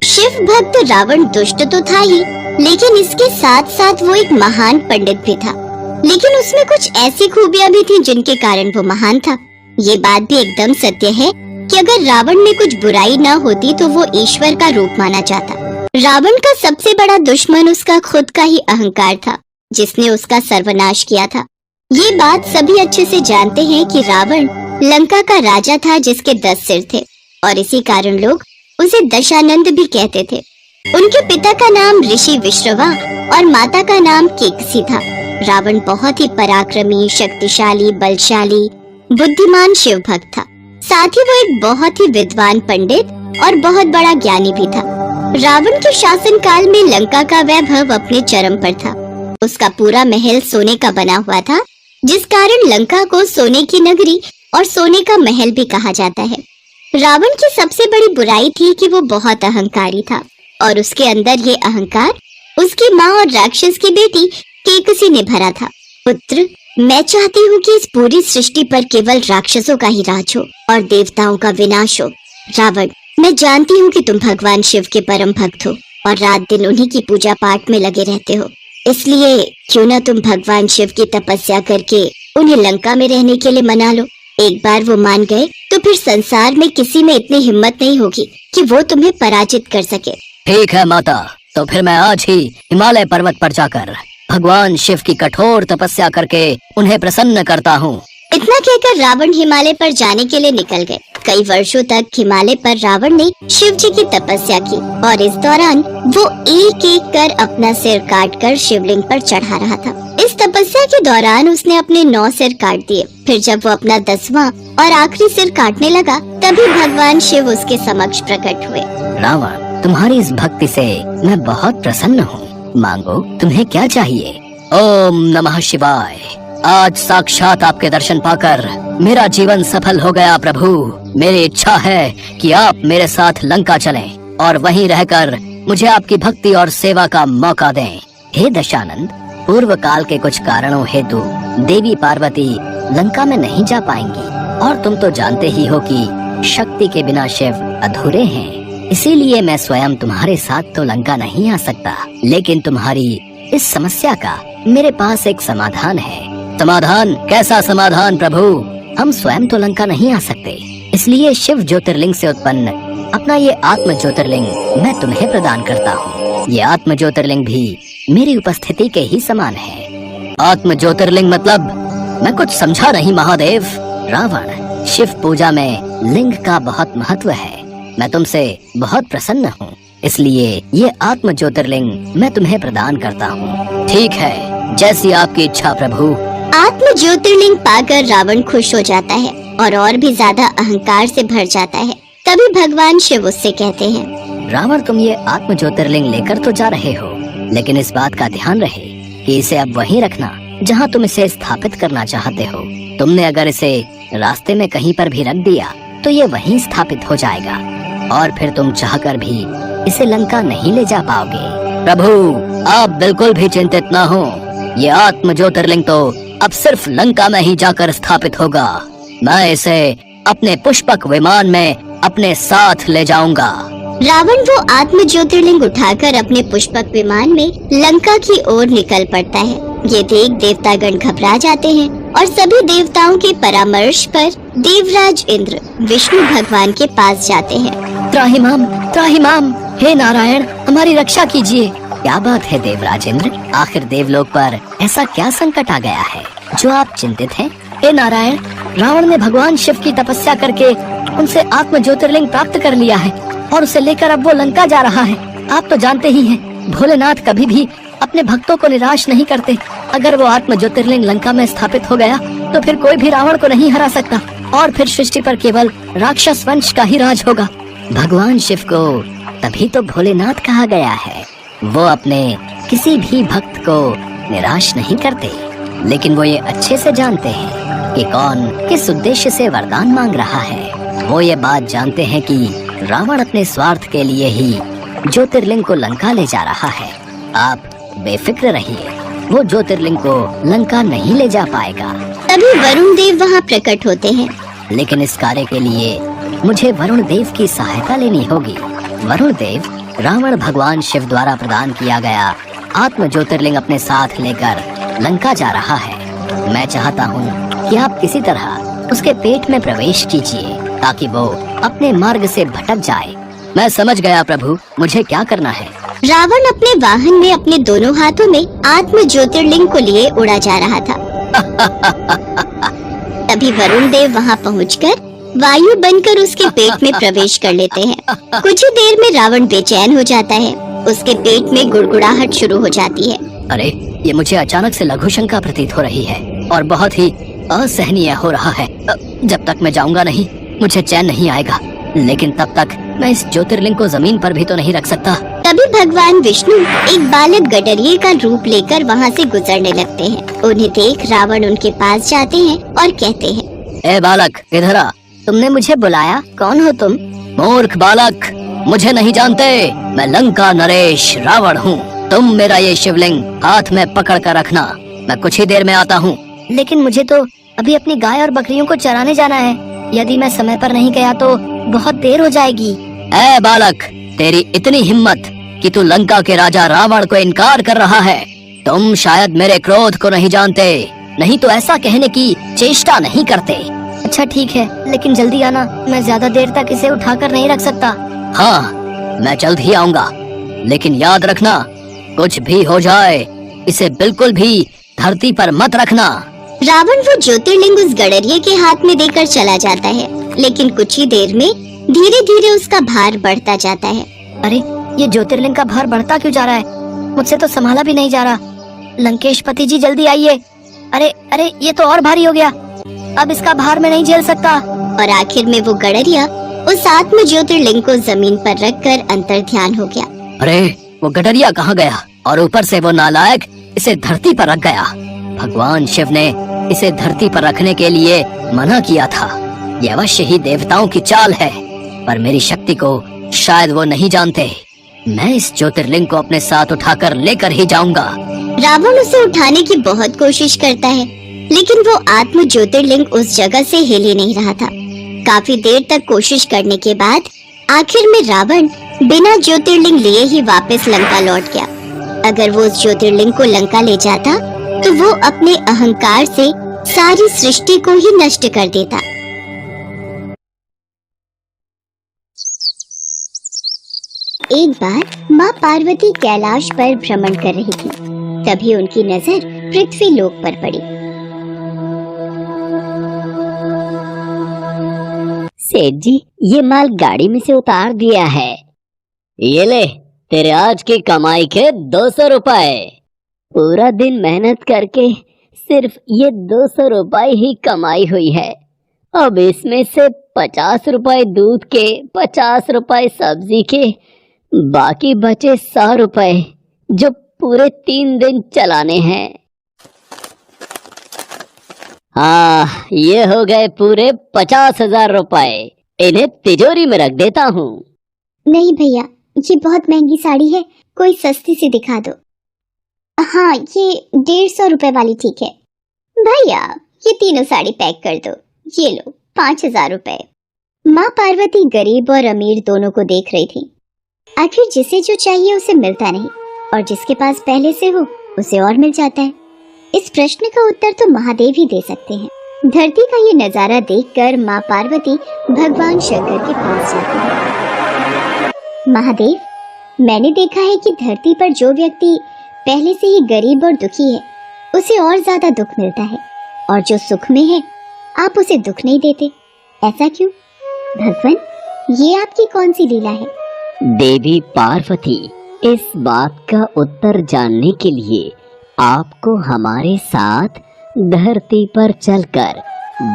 शिव भक्त रावण दुष्ट तो था ही, लेकिन इसके साथ साथ वो एक महान पंडित भी था। लेकिन उसमें कुछ ऐसी खूबियां भी थी जिनके कारण वो महान था। ये बात भी एकदम सत्य है कि अगर रावण में कुछ बुराई न होती तो वो ईश्वर का रूप माना जाता। रावण का सबसे बड़ा दुश्मन उसका खुद का ही अहंकार था, जिसने उसका सर्वनाश किया था। ये बात सभी अच्छे से जानते हैं कि रावण लंका का राजा था जिसके 10 सिर थे, और इसी कारण लोग उसे दशानंद भी कहते थे। उनके पिता का नाम ऋषि विश्रवा और माता का नाम केकसी था। रावण बहुत ही पराक्रमी, शक्तिशाली, बलशाली, बुद्धिमान शिव भक्त था। साथ ही वो एक बहुत ही विद्वान पंडित और बहुत बड़ा ज्ञानी भी था। रावण के शासन काल में लंका का वैभव अपने चरम पर था। उसका पूरा महल सोने का बना हुआ था, जिस कारण लंका को सोने की नगरी और सोने का महल भी कहा जाता है। रावण की सबसे बड़ी बुराई थी कि वो बहुत अहंकारी था, और उसके अंदर ये अहंकार उसकी माँ और राक्षस की बेटी केकसी ने भरा था। पुत्र, मैं चाहती हूँ कि इस पूरी सृष्टि पर केवल राक्षसों का ही राज हो और देवताओं का विनाश हो। रावण, मैं जानती हूँ कि तुम भगवान शिव के परम भक्त हो और रात दिन उन्हीं की पूजा पाठ में लगे रहते हो। इसलिए क्यों न तुम भगवान शिव की तपस्या करके उन्हें लंका में रहने के लिए मना लो। एक बार वो मान गए तो फिर संसार में किसी में इतनी हिम्मत नहीं होगी कि वो तुम्हें पराजित कर सके। ठीक है माता, तो फिर मैं आज ही हिमालय पर्वत पर जाकर भगवान शिव की कठोर तपस्या करके उन्हें प्रसन्न करता हूँ। इतना कहकर रावण हिमालय पर जाने के लिए निकल गए। कई वर्षों तक हिमालय पर रावण ने शिव जी की तपस्या की, और इस दौरान वो एक एक कर अपना सिर काटकर शिवलिंग पर चढ़ा रहा था। इस तपस्या के दौरान उसने अपने 9 सिर काट दिए। फिर जब वो अपना 10वां और आखिरी सिर काटने लगा, तभी भगवान शिव उसके समक्ष प्रकट हुए। रावण, तुम्हारी इस भक्ति से मैं बहुत प्रसन्न हूँ। मांगो, तुम्हें क्या चाहिए? ओम नमः शिवाय। आज साक्षात आपके दर्शन पाकर मेरा जीवन सफल हो गया प्रभु। मेरी इच्छा है कि आप मेरे साथ लंका चलें और वहीं रहकर मुझे आपकी भक्ति और सेवा का मौका दें। हे दशानंद, पूर्व काल के कुछ कारणों हेतु देवी पार्वती लंका में नहीं जा पाएंगी, और तुम तो जानते ही हो कि शक्ति के बिना शिव अधूरे हैं। इसीलिए मैं स्वयं तुम्हारे साथ तो लंका नहीं आ सकता, लेकिन तुम्हारी इस समस्या का मेरे पास एक समाधान है। समाधान? कैसा समाधान प्रभु? हम स्वयं तो लंका नहीं आ सकते, इसलिए शिव ज्योतिर्लिंग से उत्पन्न अपना ये आत्म ज्योतिर्लिंग मैं तुम्हें प्रदान करता हूँ। ये आत्म ज्योतिर्लिंग भी मेरी उपस्थिति के ही समान है। आत्म ज्योतिर्लिंग मतलब? मैं कुछ समझा नहीं महादेव। रावण, शिव पूजा में लिंग का बहुत महत्व है। मैं तुमसे बहुत प्रसन्न हूँ, इसलिए ये आत्म ज्योतिर्लिंग मैं तुम्हें प्रदान करता हूँ। ठीक है, जैसी आपकी इच्छा प्रभु। आत्म ज्योतिर्लिंग पाकर रावण खुश हो जाता है और भी ज्यादा अहंकार से भर जाता है। तभी भगवान शिव उससे कहते हैं, रावण, तुम ये आत्म ज्योतिर्लिंग लेकर तो जा रहे हो, लेकिन इस बात का ध्यान रहे कि इसे अब वहीं रखना जहाँ तुम इसे स्थापित करना चाहते हो। तुमने अगर इसे रास्ते में कहीं पर भी रख दिया तो ये वहीं स्थापित हो जाएगा, और फिर तुम चाहकर भी इसे लंका नहीं ले जा पाओगे। प्रभु, आप बिल्कुल भी चिंतित ना हो। ये आत्म ज्योतिर्लिंग तो अब सिर्फ लंका में ही जाकर स्थापित होगा। मैं इसे अपने पुष्पक विमान में अपने साथ ले जाऊंगा। रावण वो आत्म ज्योतिर्लिंग उठाकर अपने पुष्पक विमान में लंका की ओर निकल पड़ता है। ये देख देवतागण घबरा जाते हैं और सभी देवताओं के परामर्श पर देवराज इंद्र विष्णु भगवान के पास जाते हैं। त्राहिमाम, त्राहिमाम, हे नारायण, हमारी रक्षा कीजिए। क्या बात है देवराज इंद्र, आखिर देवलोक पर ऐसा क्या संकट आ गया है जो आप चिंतित हैं? हे नारायण, रावण ने भगवान शिव की तपस्या करके उनसे आत्म ज्योतिर्लिंग प्राप्त कर लिया है और उसे लेकर अब वो लंका जा रहा है। आप तो जानते ही हैं, भोलेनाथ कभी भी अपने भक्तों को निराश नहीं करते। अगर वो आत्म ज्योतिर्लिंग लंका में स्थापित हो गया तो फिर कोई भी रावण को नहीं हरा सकता, और फिर सृष्टि पर केवल राक्षस वंश का ही राज होगा। भगवान शिव को तभी तो भोलेनाथ कहा गया है। वो अपने किसी भी भक्त को निराश नहीं करते, लेकिन वो ये अच्छे से जानते हैं कि कौन किस उद्देश्य से वरदान मांग रहा है। वो ये बात जानते हैं कि रावण अपने स्वार्थ के लिए ही ज्योतिर्लिंग को लंका ले जा रहा है। आप बेफिक्र रहिए, वो ज्योतिर्लिंग को लंका नहीं ले जा पाएगा। तभी वरुण देव वहाँ प्रकट होते हैं। लेकिन इस कार्य के लिए मुझे वरुण देव की सहायता लेनी होगी। वरुण देव रावण भगवान शिव द्वारा प्रदान किया गया आत्म ज्योतिर्लिंग अपने साथ लेकर लंका जा रहा है। मैं चाहता हूँ कि आप किसी तरह उसके पेट में प्रवेश कीजिए ताकि वो अपने मार्ग से भटक जाए। मैं समझ गया प्रभु, मुझे क्या करना है? रावण अपने वाहन में अपने दोनों हाथों में आत्म ज्योतिर्लिंग को लिए उड़ा जा रहा था। तभी वरुण देव वहाँ पहुँचकर वायु बनकर उसके पेट में प्रवेश कर लेते हैं। कुछ ही देर में रावण बेचैन हो जाता है। उसके पेट में गुड़गुड़ाहट शुरू हो जाती है। अरे, ये मुझे अचानक से लघु शंका प्रतीत हो रही है और बहुत ही असहनीय हो रहा है। जब तक मैं जाऊंगा नहीं, मुझे चैन नहीं आएगा। लेकिन तब तक मैं इस ज्योतिर्लिंग को जमीन पर भी तो नहीं रख सकता। तभी भगवान विष्णु एक बालक गडरिये का रूप लेकर वहाँ से गुजरने लगते हैं। उन्हें देख रावण उनके पास जाते हैं और कहते हैं, ए बालक, इधर आ। तुमने मुझे बुलाया? कौन हो तुम? मूर्ख बालक, मुझे नहीं जानते। मैं लंका नरेश रावण हूँ। तुम मेरा ये शिवलिंग हाथ में पकड़ कर रखना, मैं कुछ ही देर में आता हूँ। लेकिन मुझे तो अभी अपनी गाय और बकरियों को चराने जाना है। यदि मैं समय पर नहीं गया तो बहुत देर हो जाएगी। ए बालक, तेरी इतनी हिम्मत कि तू लंका के राजा रावण को इनकार कर रहा है। तुम शायद मेरे क्रोध को नहीं जानते, नहीं तो ऐसा कहने की चेष्टा नहीं करते। अच्छा ठीक है, लेकिन जल्दी आना, मैं ज्यादा देर तक इसे उठाकर नहीं रख सकता। हाँ, मैं जल्द ही आऊंगा, लेकिन याद रखना, कुछ भी हो जाए इसे बिल्कुल भी धरती पर मत रखना। रावण वो ज्योतिर्लिंग उस गडरिये के हाथ में देकर चला जाता है, लेकिन कुछ ही देर में धीरे धीरे उसका भार बढ़ता जाता है। अरे, ये ज्योतिर्लिंग का भार बढ़ता क्यों जा रहा है? मुझसे तो संभाला भी नहीं जा रहा। लंकेश पति जी जल्दी आइए। अरे अरे, ये तो और भारी हो गया। अब इसका भार मैं नहीं झेल सकता। और आखिर में वो गडरिया उस आत्म ज्योतिर्लिंग को जमीन पर रखकर अंतर ध्यान हो गया। अरे, वो गडरिया कहाँ गया? और ऊपर से वो नालायक इसे धरती पर रख गया। भगवान शिव ने इसे धरती पर रखने के लिए मना किया था। यह अवश्य ही देवताओं की चाल है, पर मेरी शक्ति को शायद वो नहीं जानते। मैं इस ज्योतिर्लिंग को अपने साथ उठाकर लेकर ही जाऊंगा। रावण उसे उठाने की बहुत कोशिश करता है, लेकिन वो आत्म ज्योतिर्लिंग उस जगह से हिल ही नहीं रहा था। काफी देर तक कोशिश करने के बाद आखिर में रावण बिना ज्योतिर्लिंग लिए ही वापस लंका लौट गया। अगर वो उस ज्योतिर्लिंग को लंका ले जाता तो वो अपने अहंकार से सारी सृष्टि को ही नष्ट कर देता। एक बार माँ पार्वती कैलाश पर भ्रमण कर रही थी। तभी उनकी नजर पृथ्वी लोक पर पड़ी। सेठ जी, ये माल गाड़ी में से उतार दिया है। ये ले, तेरे आज की कमाई के 200 रुपए। पूरा दिन मेहनत करके सिर्फ ये 200 रुपए ही कमाई हुई है। अब इसमें से 50 रुपए दूध के, 50 रुपए सब्जी के, बाकी बचे 100 रुपए जो पूरे 3 दिन चलाने हैं। हाँ, ये हो गए पूरे 50,000 रुपए। इन्हें तिजोरी में रख देता हूँ। नहीं भैया, ये बहुत महंगी साड़ी है, कोई सस्ती सी दिखा दो। हाँ, ये 150 रुपए वाली ठीक है। भैया, ये तीनों साड़ी पैक कर दो। ये लो 5,000 रुपए। माँ पार्वती गरीब और अमीर दोनों को देख रही थी। आखिर जिसे जो चाहिए उसे मिलता नहीं, और जिसके पास पहले से हो उसे और मिल जाता है। इस प्रश्न का उत्तर तो महादेव ही दे सकते हैं। धरती का ये नजारा देखकर माँ पार्वती भगवान शंकर के पास जाती है। महादेव, मैंने देखा है कि धरती पर जो व्यक्ति पहले से ही गरीब और दुखी है उसे और ज्यादा दुख मिलता है, और जो सुख में है आप उसे दुख नहीं देते। ऐसा क्यों? भगवान, ये आपकी कौन सी लीला है? देवी पार्वती, इस बात का उत्तर जानने के लिए आपको हमारे साथ धरती पर चलकर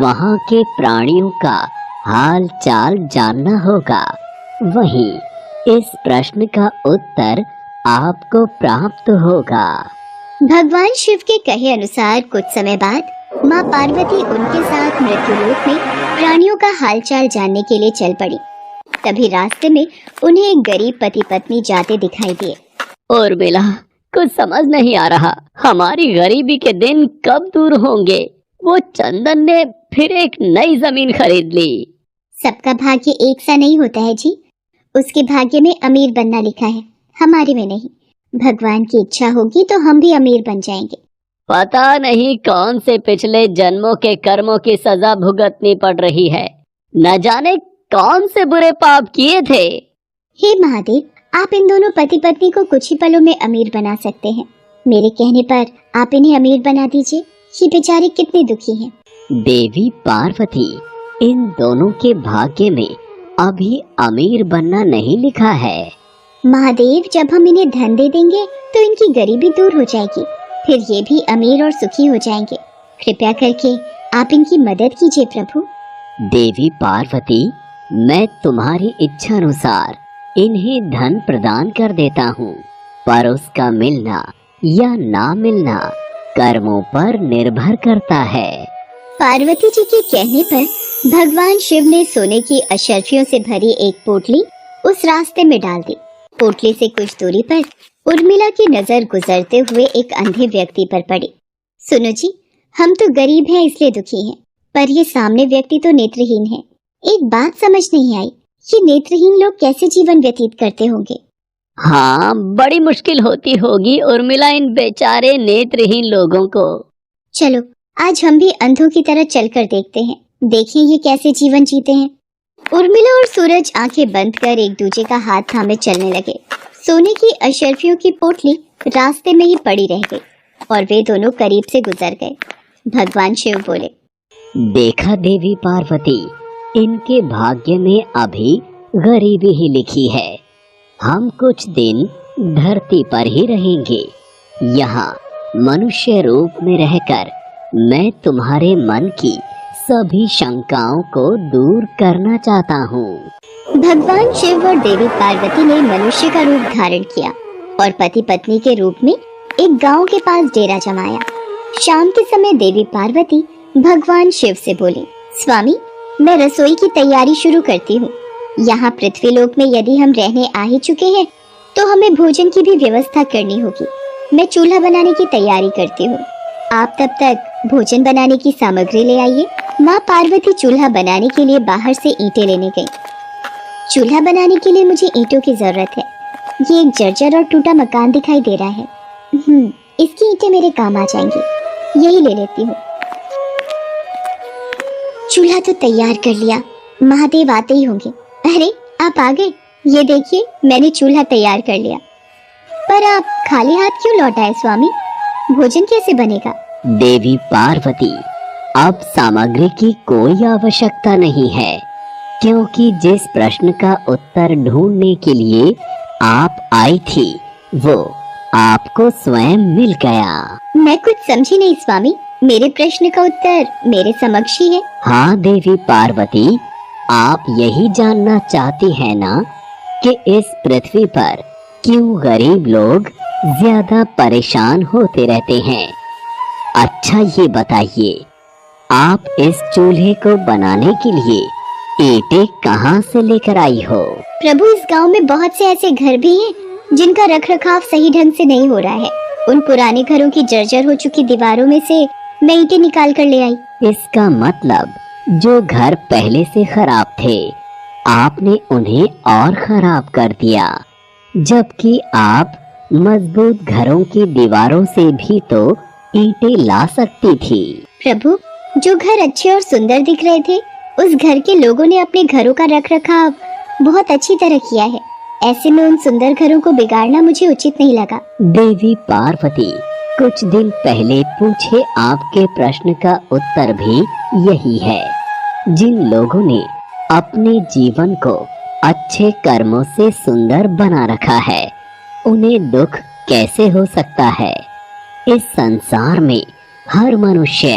वहाँ के प्राणियों का हाल चाल जानना होगा। वहीं इस प्रश्न का उत्तर आपको प्राप्त होगा। भगवान शिव के कहे अनुसार कुछ समय बाद माँ पार्वती उनके साथ मृत्युलोक में प्राणियों का हालचाल जानने के लिए चल पड़ी। तभी रास्ते में उन्हें एक गरीब पति पत्नी जाते दिखाई दिए। और बेला, कुछ समझ नहीं आ रहा, हमारी गरीबी के दिन कब दूर होंगे। वो चंदन ने फिर एक नई जमीन खरीद ली। सबका भाग्य एक सा नहीं होता है जी। उसके भाग्य में अमीर बनना लिखा है, हमारे में नहीं। भगवान की इच्छा होगी तो हम भी अमीर बन जाएंगे। पता नहीं कौन से पिछले जन्मों के कर्मों की सजा भुगतनी पड़ रही है। न जाने कौन से बुरे पाप किए थे। हे महादेव, आप इन दोनों पति पत्नी को कुछ ही पलों में अमीर बना सकते हैं। मेरे कहने पर आप इन्हें अमीर बना दीजिए। ये बेचारे कितने दुखी हैं। देवी पार्वती, इन दोनों के भाग्य में अभी अमीर बनना नहीं लिखा है। महादेव, जब हम इन्हें धन दे देंगे तो इनकी गरीबी दूर हो जाएगी, फिर ये भी अमीर और सुखी हो जाएंगे। कृपया करके आप इनकी मदद कीजिए प्रभु। देवी पार्वती, मैं तुम्हारी इच्छा अनुसार इन्हें धन प्रदान कर देता हूँ, पर उसका मिलना या ना मिलना कर्मों पर निर्भर करता है। पार्वती जी के कहने पर भगवान शिव ने सोने की अशर्फियों से भरी एक पोटली उस रास्ते में डाल दी। पोटली से कुछ दूरी पर उर्मिला की नजर गुजरते हुए एक अंधे व्यक्ति पर पड़ी। सुनो जी, हम तो गरीब हैं इसलिए दुखी हैं, पर ये सामने व्यक्ति तो नेत्रहीन है। एक बात समझ नहीं आई, ये नेत्रहीन लोग कैसे जीवन व्यतीत करते होंगे? हाँ, बड़ी मुश्किल होती होगी उर्मिला इन बेचारे नेत्रहीन लोगों को। चलो आज हम भी अंधों की तरह चलकर देखते हैं, देखिए ये कैसे जीवन जीते हैं। उर्मिला और सूरज आंखें बंद कर एक दूसरे का हाथ थामे चलने लगे। सोने की अशर्फियों की पोटली रास्ते में ही पड़ी रह गई और वे दोनों करीब से गुजर गए। भगवान शिव बोले, देखा देवी पार्वती, इनके भाग्य में अभी गरीबी ही लिखी है। हम कुछ दिन धरती पर ही रहेंगे। यहाँ मनुष्य रूप में रहकर मैं तुम्हारे मन की सभी शंकाओं को दूर करना चाहता हूँ। भगवान शिव और देवी पार्वती ने मनुष्य का रूप धारण किया और पति पत्नी के रूप में एक गांव के पास डेरा जमाया। शाम के समय देवी पार्वती भगवान शिव से बोली, स्वामी, मैं रसोई की तैयारी शुरू करती हूँ। यहाँ पृथ्वीलोक में यदि हम रहने आ ही चुके हैं तो हमें भोजन की भी व्यवस्था करनी होगी। मैं चूल्हा बनाने की तैयारी करती हूँ, आप तब तक भोजन बनाने की सामग्री ले आइए। माँ पार्वती चूल्हा बनाने के लिए बाहर से ईंटें लेने गई। चूल्हा बनाने के लिए मुझे ईंटों की जरूरत है। ये एक जर्जर और टूटा मकान दिखाई दे रहा है। इसकी ईंटें मेरे काम आ जाएंगी, यही ले लेती हूँ। चूल्हा तो तैयार कर लिया, महादेव आते ही होंगे। अरे आप आ गए, ये देखिए मैंने चूल्हा तैयार कर लिया। पर आप खाली हाथ क्यों लौट आए स्वामी? भोजन कैसे बनेगा? देवी पार्वती, अब सामग्री की कोई आवश्यकता नहीं है, क्योंकि जिस प्रश्न का उत्तर ढूंढने के लिए आप आई थी वो आपको स्वयं मिल गया। मैं कुछ समझी नहीं स्वामी, मेरे प्रश्न का उत्तर मेरे समक्ष ही है। हाँ देवी पार्वती, आप यही जानना चाहती हैं ना कि इस पृथ्वी पर क्यों गरीब लोग ज्यादा परेशान होते रहते हैं। अच्छा ये बताइए, आप इस चूल्हे को बनाने के लिए ईंटें कहाँ से लेकर आई हो? प्रभु, इस गांव में बहुत से ऐसे घर भी हैं जिनका रखरखाव सही ढंग से नहीं हो रहा है। उन पुराने घरों की जर्जर हो चुकी दीवारों में से मैं ईंटें निकाल कर ले आई। इसका मतलब जो घर पहले से खराब थे आपने उन्हें और खराब कर दिया, जबकि आप मजबूत घरों की दीवारों से भी तो ईंटें ला सकती थी। प्रभु, जो घर अच्छे और सुंदर दिख रहे थे उस घर के लोगों ने अपने घरों का रखरखाव बहुत अच्छी तरह किया है। ऐसे में उन सुंदर घरों को बिगाड़ना मुझे उचित नहीं लगा। देवी पार्वती, कुछ दिन पहले पूछे आपके प्रश्न का उत्तर भी यही है। जिन लोगों ने अपने जीवन को अच्छे कर्मों से सुंदर बना रखा है उन्हें दुख कैसे हो सकता है? इस संसार में हर मनुष्य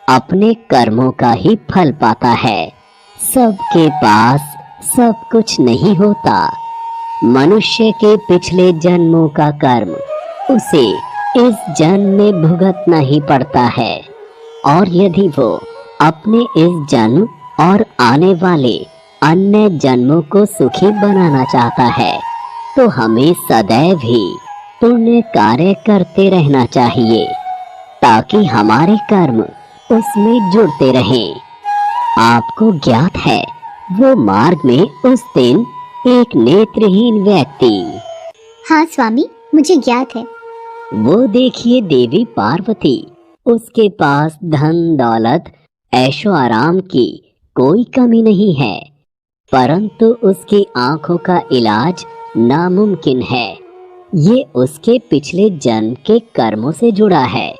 अपने कर्मों का ही फल पाता है। सबके पास सब कुछ नहीं होता। मनुष्य के पिछले जन्मों का कर्म उसे इस जन्म में भुगतना ही पड़ता है, और यदि वो अपने इस जन्म और आने वाले अन्य जन्मों को सुखी बनाना चाहता है तो हमें सदैव ही पुण्य कार्य करते रहना चाहिए, ताकि हमारे कर्म उसमें जुड़ते रहें। आपको ज्ञात है वो मार्ग में उस दिन एक नेत्रहीन व्यक्ति, हाँ स्वामी, मुझे ज्ञात है। वो देखिए देवी पार्वती, उसके पास धन दौलत ऐशो आराम की कोई कमी नहीं है, परंतु उसकी आंखों का इलाज नामुमकिन है। ये उसके पिछले जन्म के कर्मों से जुड़ा है।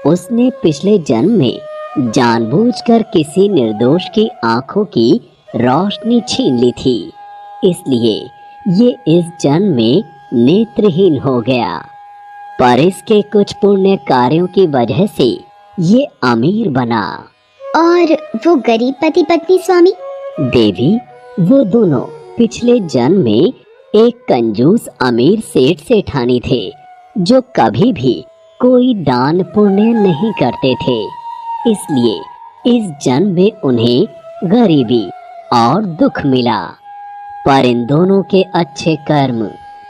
उसने पिछले जन्म में जानबूझकर किसी निर्दोष की आंखों की रोशनी छीन ली थी, इसलिए ये इस जन्म में नेत्रहीन हो गया। पर इसके कुछ पुण्य कार्यों की वजह से ये अमीर बना। और वो गरीब पति पत्नी स्वामी? देवी, वो दोनों पिछले जन्म में एक कंजूस अमीर सेठ सेठानी थे, जो कभी भी कोई दान पुण्य नहीं करते थे। इसलिए इस जन्म में उन्हें गरीबी और दुख मिला। पर इन दोनों के अच्छे कर्म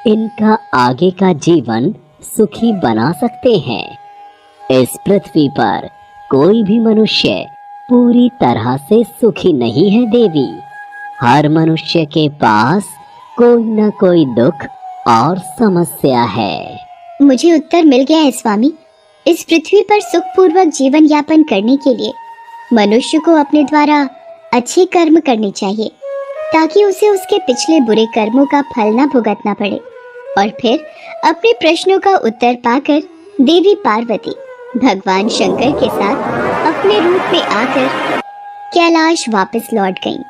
इनका आगे का जीवन सुखी बना सकते हैं। इस पृथ्वी पर कोई भी मनुष्य पूरी तरह से सुखी नहीं है देवी। हर मनुष्य के पास कोई न कोई दुख और समस्या है। मुझे उत्तर मिल गया है स्वामी। इस पृथ्वी पर सुखपूर्वक जीवन यापन करने के लिए मनुष्य को अपने द्वारा अच्छे कर्म करने चाहिए, ताकि उसे उसके पिछले बुरे कर्मों का फल न भुगतना पड़े, और फिर अपने प्रश्नों का उत्तर पाकर देवी पार्वती भगवान शंकर के साथ अपने रूप में आकर कैलाश वापस लौट गईं।